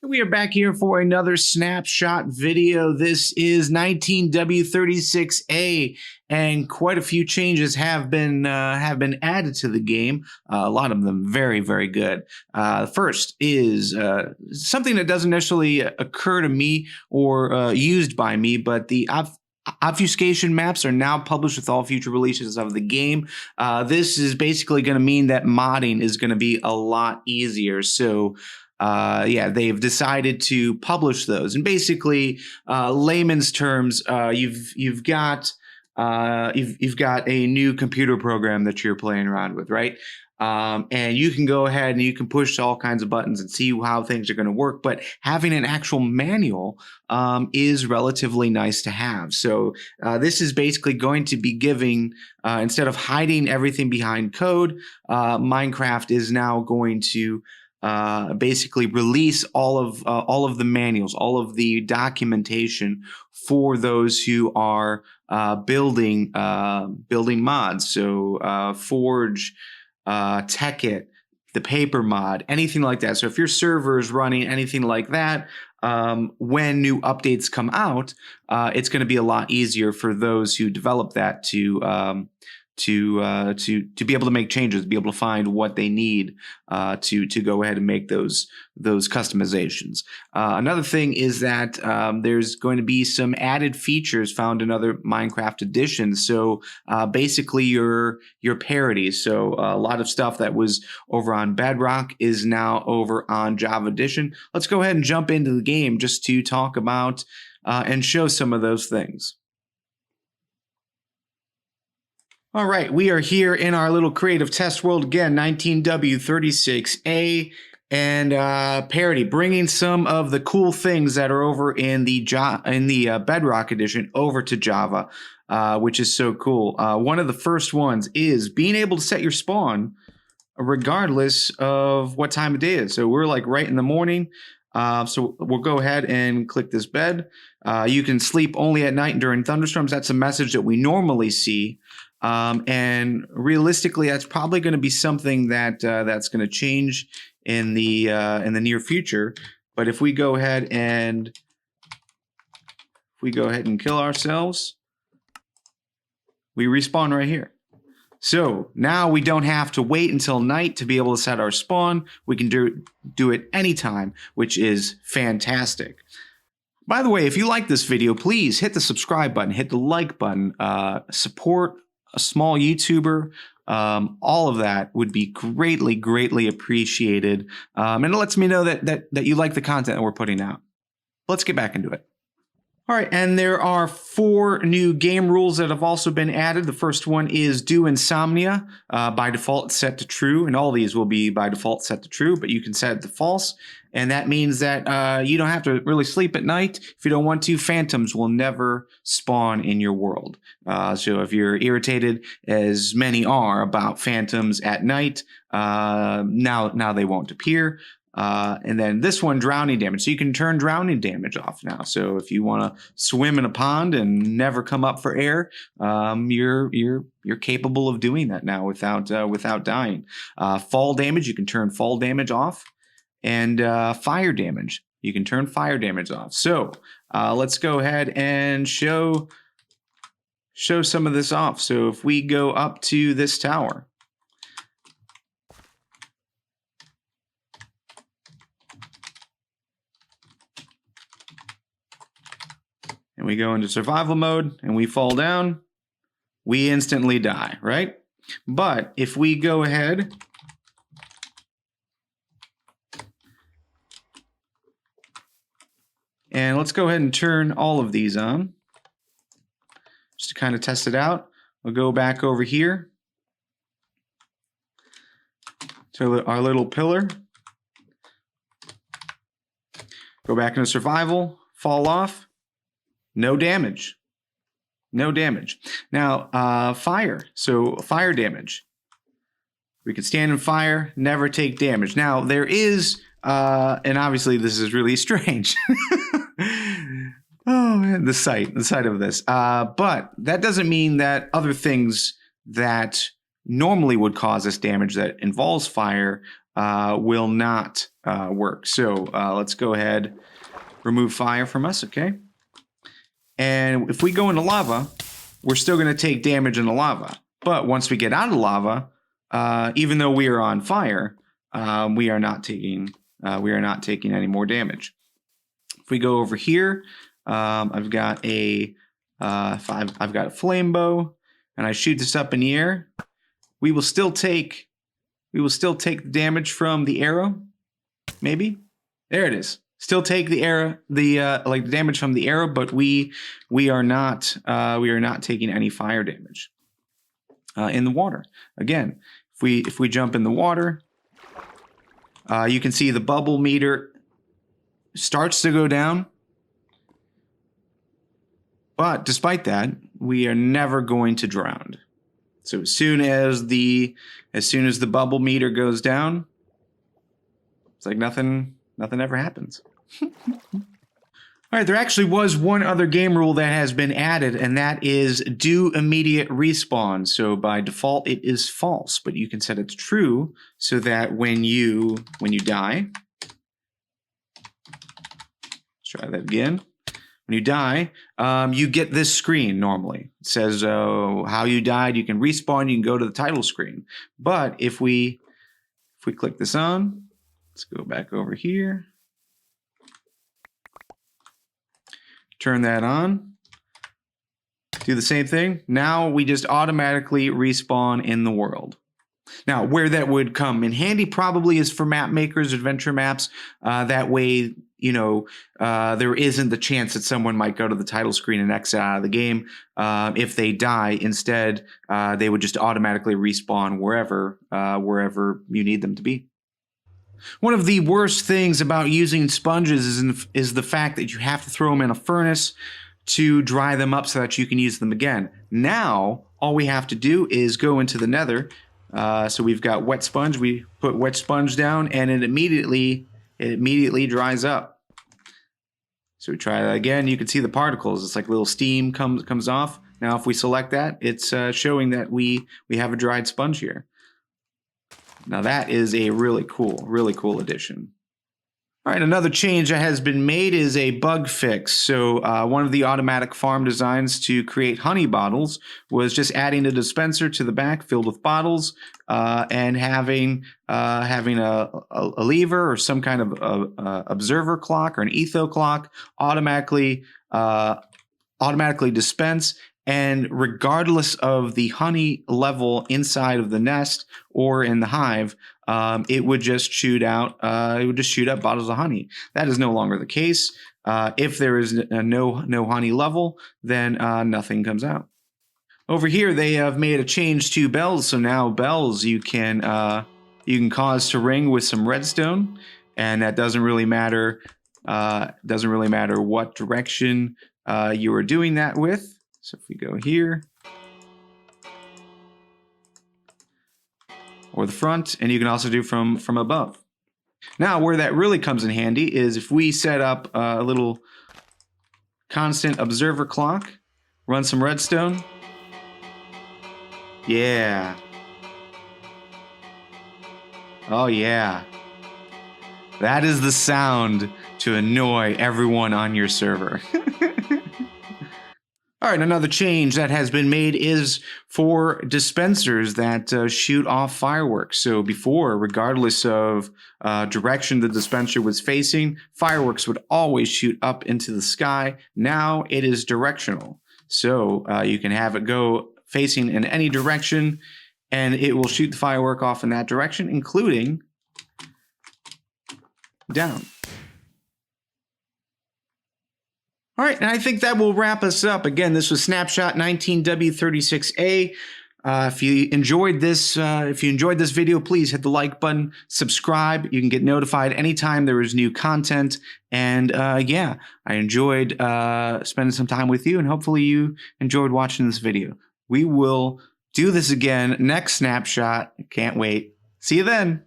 We are back here for another snapshot video. This is 19w36a, and quite a few changes have been added to the game. A lot of them very, very good. First is something that doesn't necessarily occur to me or used by me, but the obfuscation maps are now published with all future releases of the game. This is basically going to mean that modding is going to be a lot easier. So yeah, they've decided to publish those, and basically, layman's terms, you've got a new computer program that you're playing around with, right? And you can go ahead and you can push all kinds of buttons and see how things are going to work. But having an actual manual is relatively nice to have. So this is basically going to be giving, instead of hiding everything behind code, Minecraft is now going to basically release all of the manuals, all of the documentation for those who are building mods. So Forge, Tekkit, the paper mod, anything like that. So if your server is running anything like that, when new updates come out, it's going to be a lot easier for those who develop that to be able to make changes, be able to find what they need to go ahead and make those customizations. Another thing is that there's going to be some added features found in other Minecraft editions. So basically your parity. So a lot of stuff that was over on Bedrock is now over on Java Edition. Let's go ahead and jump into the game just to talk about and show some of those things. All right, we are here in our little creative test world again, 19w36a, and Parity, bringing some of the cool things that are over in the Bedrock edition over to Java, which is so cool. One of the first ones is being able to set your spawn regardless of what time of day it is. So we're like right in the morning. So we'll go ahead and click this bed. You can sleep only at night and during thunderstorms. That's a message that we normally see. And realistically, that's probably going to be something that that's going to change in the near future. But if we go ahead and kill ourselves, we respawn right here. So now we don't have to wait until night to be able to set our spawn. We can do it anytime, which is fantastic. By the way, if you like this video, please hit the subscribe button, hit the like button, support a small YouTuber. All of that would be greatly, greatly appreciated. And it lets me know that you like the content that we're putting out. Let's get back into it. All right, and there are 4 new game rules that have also been added. The first one is do insomnia. By default, it's set to true, and all these will be by default set to true, but you can set it to false. And that means that you don't have to really sleep at night. If you don't want to, phantoms will never spawn in your world. So if you're irritated, as many are, about phantoms at night, now they won't appear. And then this one, drowning damage. So you can turn drowning damage off now. So if you want to swim in a pond and never come up for air, you're capable of doing that now without dying. Fall damage, you can turn fall damage off. And fire damage, you can turn fire damage off. So let's go ahead and show some of this off. So if we go up to this tower, and we go into survival mode and we fall down, we instantly die, right? But if we go ahead and let's go ahead and turn all of these on just to kind of test it out. We'll go back over here to our little pillar. Go back into survival, fall off. No damage. No damage. Now, fire. So fire damage. We can stand in fire, never take damage. Now, there is, and obviously this is really strange. Oh man, the sight of this. But that doesn't mean that other things that normally would cause us damage that involves fire will not work. So let's go ahead, remove fire from us, okay? And if we go into lava, we're still going to take damage in the lava. But once we get out of lava, even though we are on fire, we are not taking any more damage. If we go over here, I've got a flame bow, and I shoot this up in the air. We will still take the damage from the arrow. Maybe there it is. Still take the arrow, the damage from the arrow, but we are not taking any fire damage in the water. Again, if we jump in the water, you can see the bubble meter starts to go down. But despite that, we are never going to drown. So as soon as the bubble meter goes down, it's like nothing ever happens. All right, there actually was one other game rule that has been added, and that is do immediate respawn. So by default, it is false, but you can set it to true so that when you die, let's try that again. When you die, you get this screen normally. It says how you died. You can respawn. You can go to the title screen. But if we click this on, let's go back over here. Turn that on. Do the same thing. Now we just automatically respawn in the world. Now, where that would come in handy probably is for map makers, adventure maps. That way, there isn't the chance that someone might go to the title screen and exit out of the game. If they die, instead, they would just automatically respawn wherever you need them to be. One of the worst things about using sponges is the fact that you have to throw them in a furnace to dry them up so that you can use them again. Now, all we have to do is go into the nether. So we've got wet sponge. We put wet sponge down, and it immediately dries up. So we try that again. You can see the particles. It's like little steam comes off. Now, if we select that, it's showing that we have a dried sponge here. Now that is a really cool addition. All right, another change that has been made is a bug fix. So one of the automatic farm designs to create honey bottles was just adding a dispenser to the back filled with bottles and having a lever or some kind of observer clock or an etho clock automatically dispense. And regardless of the honey level inside of the nest or in the hive, it would just shoot out. Bottles of honey. That is no longer the case. If there is no honey level, then nothing comes out. Over here, they have made a change to bells. So now bells you can cause to ring with some redstone, and that doesn't really matter. Doesn't really matter what direction you are doing that with. So if we go here, or the front, and you can also do from above. Now, where that really comes in handy is if we set up a little constant observer clock, run some redstone. Yeah. Oh, yeah. That is the sound to annoy everyone on your server. All right, another change that has been made is for dispensers that shoot off fireworks. So before, regardless of direction the dispenser was facing, fireworks would always shoot up into the sky. Now it is directional. So you can have it go facing in any direction, and it will shoot the firework off in that direction, including down. All right, and I think that will wrap us up. Again, this was Snapshot 19w36a. If you enjoyed this video, please hit the like button, subscribe. You can get notified anytime there is new content. And yeah, I enjoyed spending some time with you, and hopefully you enjoyed watching this video. We will do this again next Snapshot. Can't wait. See you then.